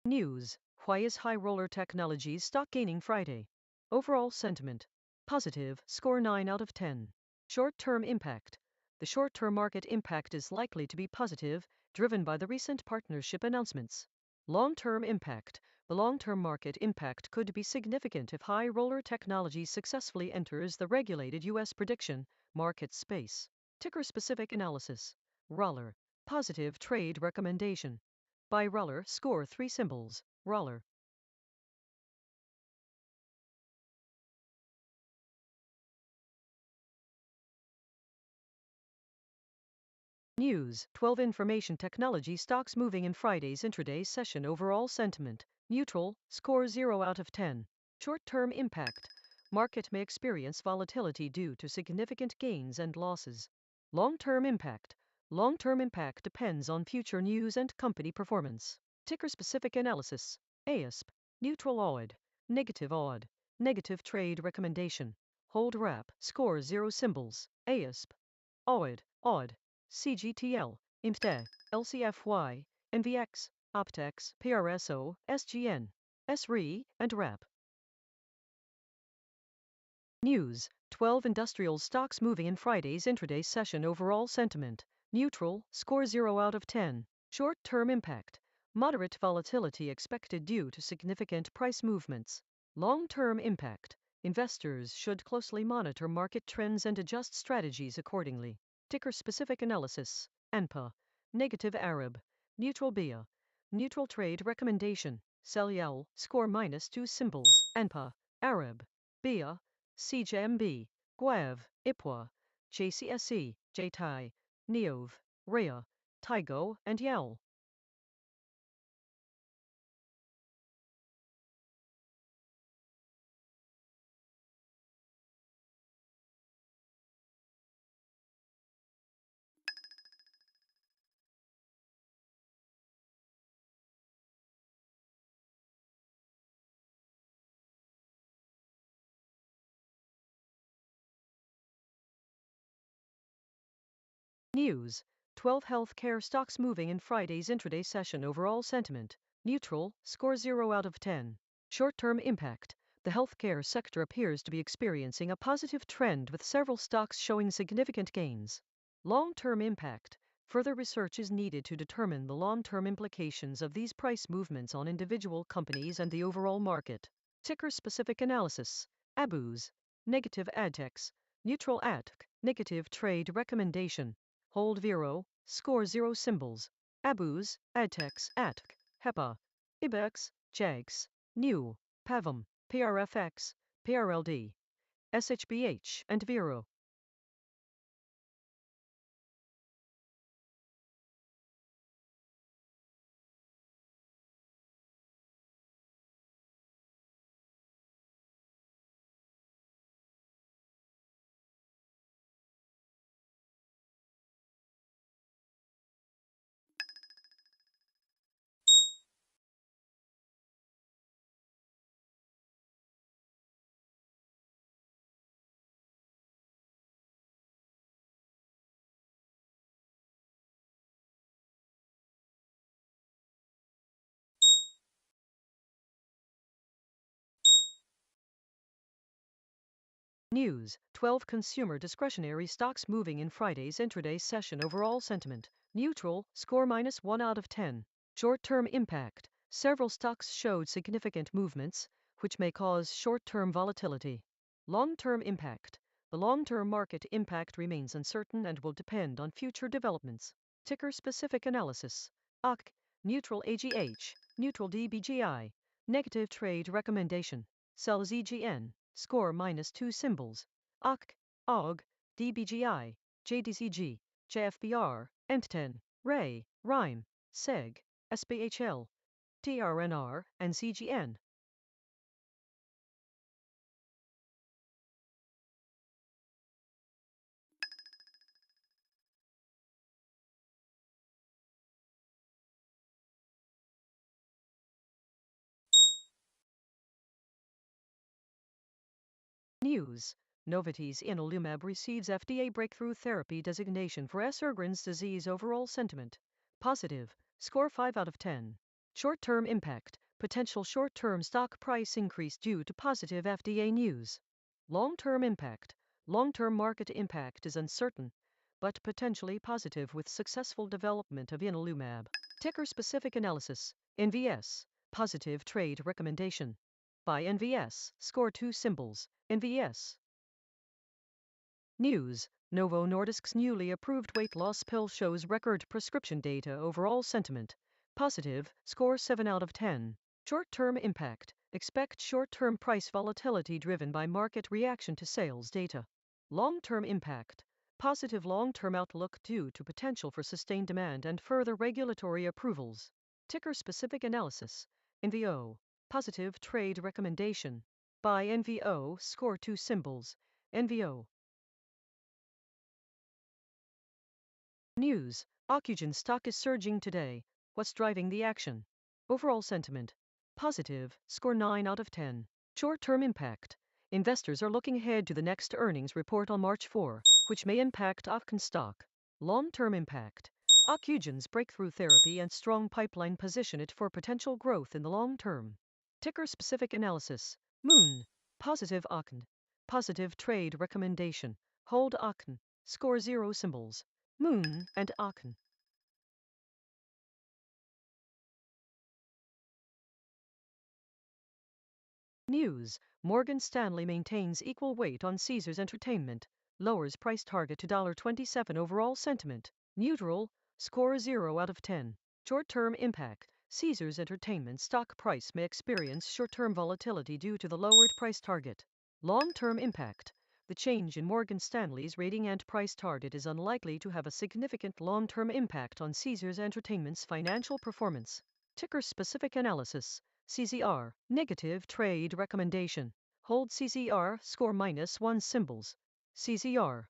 News. Why is High Roller Technologies stock gaining Friday? Overall sentiment. Positive, score 9 out of 10. Short-term impact. The short-term market impact is likely to be positive, driven by the recent partnership announcements. Long-term impact. The long-term market impact could be significant if High Roller Technologies successfully enters the regulated U.S. prediction market space. Ticker-specific analysis. Roller. Positive trade recommendation. By Roller, score 3 symbols. Roller. News. 12 information technology stocks moving in Friday's intraday session. Overall sentiment. Neutral, score 0 out of 10. Short-term impact. Market may experience volatility due to significant gains and losses. Long-term impact. Long-term impact depends on future news and company performance. Ticker-specific analysis. ASP. Neutral odd. Negative odd. Negative trade recommendation. Hold wrap. Score 0 symbols. ASP. Odd. Odd. CGTL. IMTE. LCFY. NVX. Optex. PRSO. SGN. SRE. And RAP. News. 12 industrial stocks moving in Friday's intraday session. Overall sentiment. Neutral, score 0 out of 10. Short-term impact. Moderate volatility expected due to significant price movements. Long-term impact. Investors should closely monitor market trends and adjust strategies accordingly. Ticker-specific analysis. ANPA. Negative Arab. Neutral BIA. Neutral trade recommendation. Sell YAL. Score -2 symbols. ANPA. Arab. BIA. CJMB, Guav, IPWA, JCSE, JTI, Neov, Rhea, Tigo, and YAL. News. 12 healthcare stocks moving in Friday's intraday session. Overall sentiment. Neutral, score 0 out of 10. Short-term impact. The healthcare sector appears to be experiencing a positive trend with several stocks showing significant gains. Long-term impact. Further research is needed to determine the long-term implications of these price movements on individual companies and the overall market. Ticker-specific analysis. ABUs. Negative ADTEX. Neutral ATK. Negative trade recommendation. Hold Vero, score 0 symbols. ABUs, ADTEX, ATK, HEPA, IBEX, JAGS, NEW, PAVM, PRFX, PRLD, SHBH, and Vero. News. 12 consumer discretionary stocks moving in Friday's intraday session. Overall sentiment. Neutral, score -1 out of 10. Short-term impact. Several stocks showed significant movements, which may cause short-term volatility. Long-term impact. The long-term market impact remains uncertain and will depend on future developments. Ticker-specific analysis. OC. Neutral AGH. Neutral DBGI. Negative trade recommendation. Sell ZGN. Score -2 symbols. OC, OG, DBGI, JDCG, JFBR, ENT10, RAY, RIME, SEG, SBHL, TRNR, and CGN. News. Novartis Inalumab receives FDA breakthrough therapy designation for Sjogren's disease. Overall sentiment. Positive. Score 5 out of 10. Short-term impact, potential short-term stock price increase due to positive FDA news. Long-term impact, long-term market impact is uncertain, but potentially positive with successful development of ianalumab. Ticker-specific analysis, NVS, positive trade recommendation. By NVS, score 2 symbols, NVS. News, Novo Nordisk's newly approved weight loss pill shows record prescription data. Overall sentiment, positive, score 7 out of 10. Short-term impact, expect short-term price volatility driven by market reaction to sales data. Long-term impact, positive long-term outlook due to potential for sustained demand and further regulatory approvals. Ticker-specific analysis, NVO, positive trade recommendation. By NVO, score 2 symbols, NVO. News, Ocugen stock is surging today. What's driving the action? Overall sentiment, positive, score 9 out of 10. Short-term impact, investors are looking ahead to the next earnings report on March 4, which may impact Ocugen stock. Long-term impact, Ocugen's breakthrough therapy and strong pipeline position it for potential growth in the long term. Ticker-specific analysis, Moon, positive Ocugen, positive trade recommendation, hold Ocugen, score 0 symbols. Moon and Ocugen. News, Morgan Stanley maintains equal weight on Caesars Entertainment, lowers price target to $27. Overall sentiment, neutral, score 0 out of 10. Short-term impact, Caesars Entertainment stock price may experience short-term volatility due to the lowered price target. Long-term impact, the change in Morgan Stanley's rating and price target is unlikely to have a significant long-term impact on Caesars Entertainment's financial performance. Ticker-specific analysis, CZR, negative trade recommendation. Hold CZR, score -1 symbols. CZR.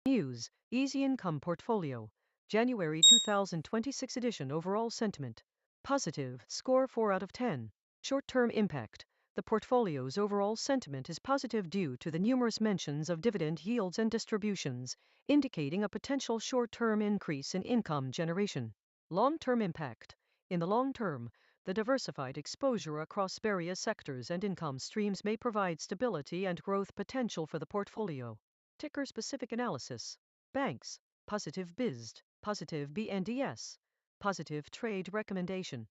News, Easy Income Portfolio. January 2026 edition. Overall sentiment, positive, score 4 out of 10. Short-term impact, the portfolio's overall sentiment is positive due to the numerous mentions of dividend yields and distributions, indicating a potential short-term increase in income generation. Long-term impact, in the long term, the diversified exposure across various sectors and income streams may provide stability and growth potential for the portfolio. Ticker-specific analysis, banks, positive BISD, positive BNDS, positive trade recommendation.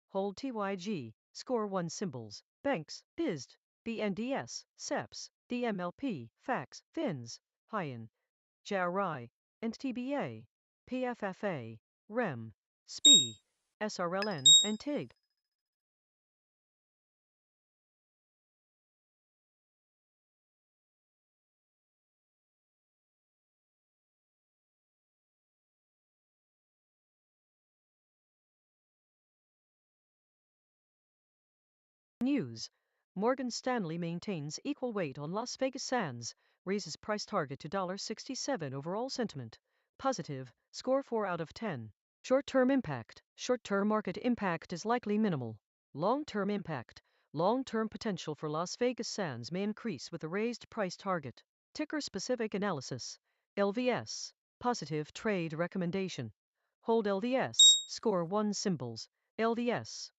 Hold TYG, score 1 symbols, banks, BISD, BNDS, SEPs, DMLP, FACS, FINS, HIAN, JRI, and TBA, PFFA, REM, SPI, SRLN, and TIG. News, Morgan Stanley maintains equal weight on Las Vegas Sands, raises price target to $67. Overall sentiment, positive, score 4 out of 10. Short-term impact, short-term market impact is likely minimal. Long-term impact, long-term potential for Las Vegas Sands may increase with a raised price target. Ticker-specific analysis, LVS, positive trade recommendation. Hold LVS, score 1 symbols, LVS.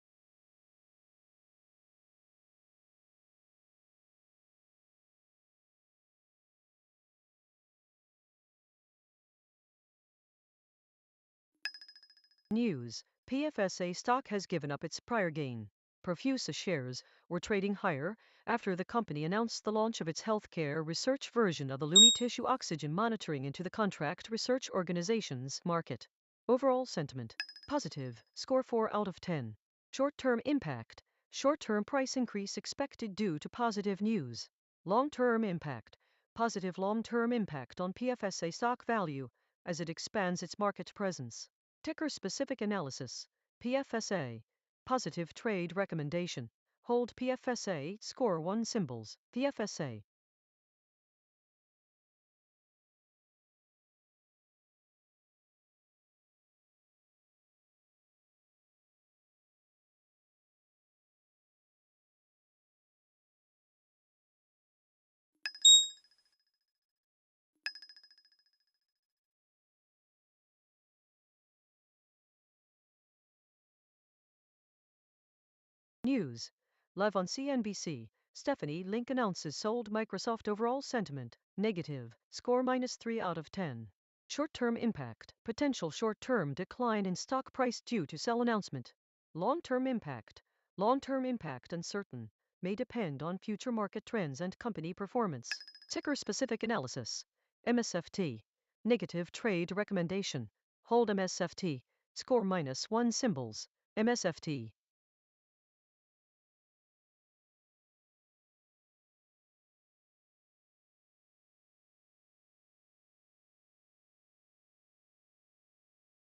News, PFSA stock has given up its prior gain. Perfusa shares were trading higher after the company announced the launch of its healthcare research version of the Lumi tissue oxygen monitoring into the contract research organizations market. Overall sentiment, positive, score 4 out of 10. Short-term impact, short-term price increase expected due to positive news. Long-term impact, positive long-term impact on PFSA stock value as it expands its market presence. Ticker-specific analysis, PFSA, positive trade recommendation. Hold PFSA, score 1 symbols, PFSA. News. Live on CNBC, Stephanie Link announces sold Microsoft overall sentiment, negative, score -3 out of 10. Short-term impact, potential short-term decline in stock price due to sell announcement. Long-term impact uncertain, may depend on future market trends and company performance. Ticker-specific analysis. MSFT. Negative trade recommendation. Hold MSFT. Score -1 symbols. MSFT.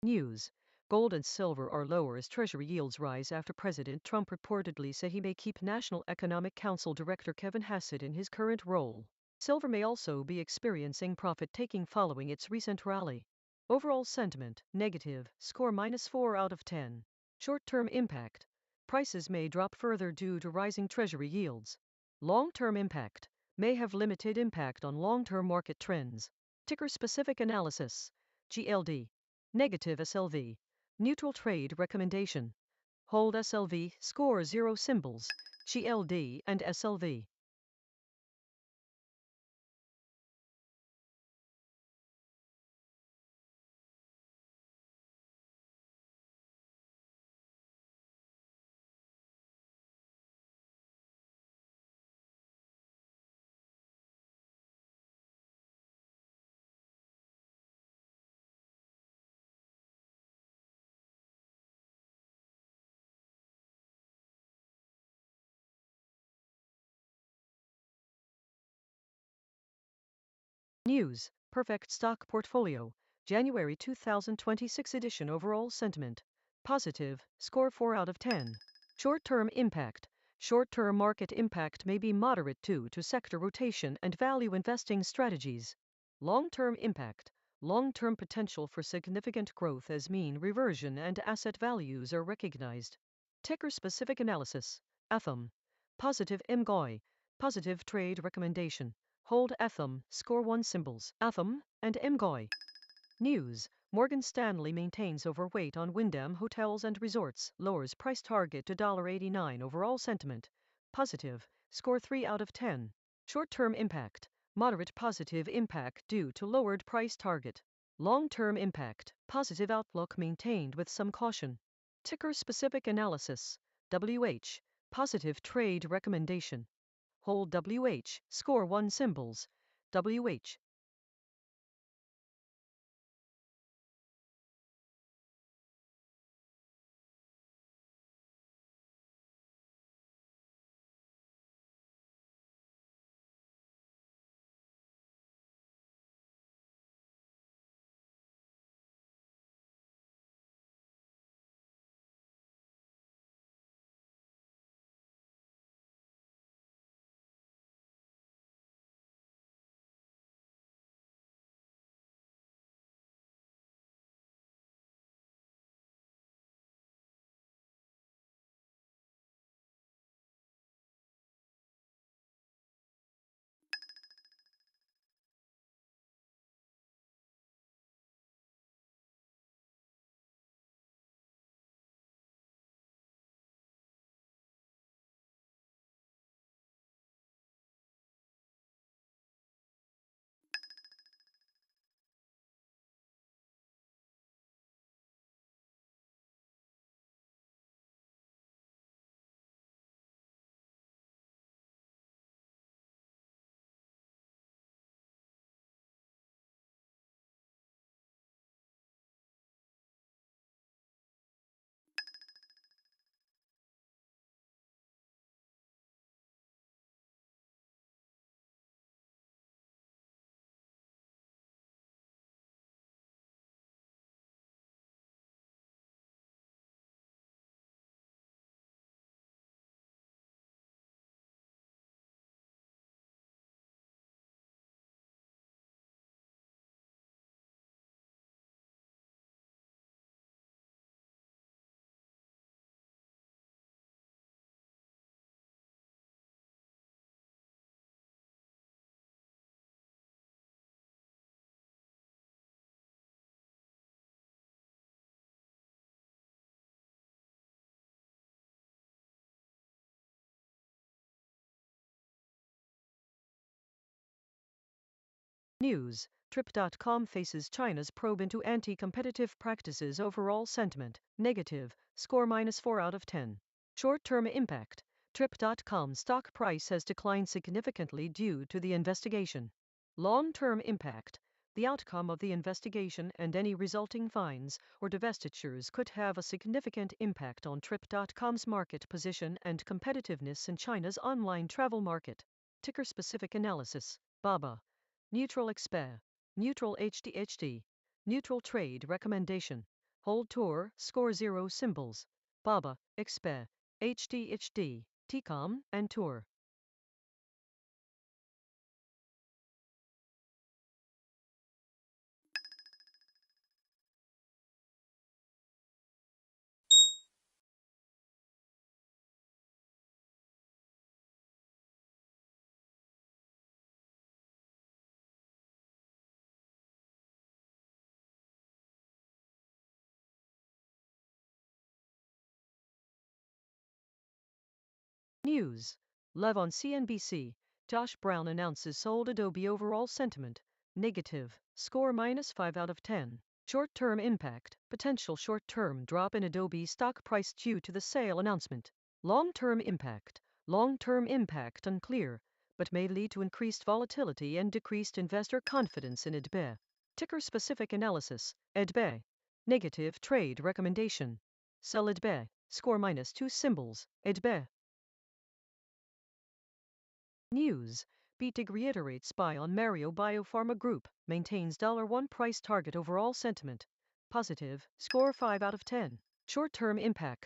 News. Gold and silver are lower as Treasury yields rise after President Trump reportedly said he may keep National Economic Council Director Kevin Hassett in his current role. Silver may also be experiencing profit-taking following its recent rally. Overall sentiment, negative, score -4 out of 10. Short-term impact. Prices may drop further due to rising Treasury yields. Long-term impact. May have limited impact on long-term market trends. Ticker-specific analysis. GLD. Negative SLV. Neutral trade recommendation. Hold SLV, score 0 symbols. GLD and SLV. News. Perfect stock portfolio. January 2026 edition overall sentiment. Positive, score 4 out of 10. Short-term impact. Short-term market impact may be moderate due to sector rotation and value investing strategies. Long-term impact. Long-term potential for significant growth as mean reversion and asset values are recognized. Ticker-specific analysis. ATHM. Positive MGOI. Positive trade recommendation. Hold ATHM, score 1 symbols. ATHM and MGOI. News. Morgan Stanley maintains overweight on Wyndham Hotels and Resorts, lowers price target to $89 overall sentiment. Positive, score 3 out of 10. Short-term impact. Moderate positive impact due to lowered price target. Long-term impact. Positive outlook maintained with some caution. Ticker-specific analysis. WH. Positive trade recommendation. Hold WH, score 1 symbols. WH. News, Trip.com faces China's probe into anti-competitive practices. Overall sentiment, negative, score -4 out of 10. Short-term impact, Trip.com stock price has declined significantly due to the investigation. Long-term impact, the outcome of the investigation and any resulting fines or divestitures could have a significant impact on Trip.com's market position and competitiveness in China's online travel market. Ticker-specific analysis, BABA. Neutral expert, neutral HDHD, neutral trade recommendation, hold tour, score 0 symbols, BABA, expert, HDHD, TCOM, and tour. News, live on CNBC, Josh Brown announces sold Adobe. Overall sentiment, negative, score -5 out of 10. Short-term impact, potential short-term drop in Adobe stock price due to the sale announcement. Long-term impact unclear, but may lead to increased volatility and decreased investor confidence in Adobe. Ticker-specific analysis, Adobe. Negative trade recommendation. Sell Adobe, score -2 symbols, Adobe. News, BTIG reiterates buy on Mario Biopharma Group, maintains $1 price target. Overall sentiment, positive, score 5 out of 10. Short-term impact.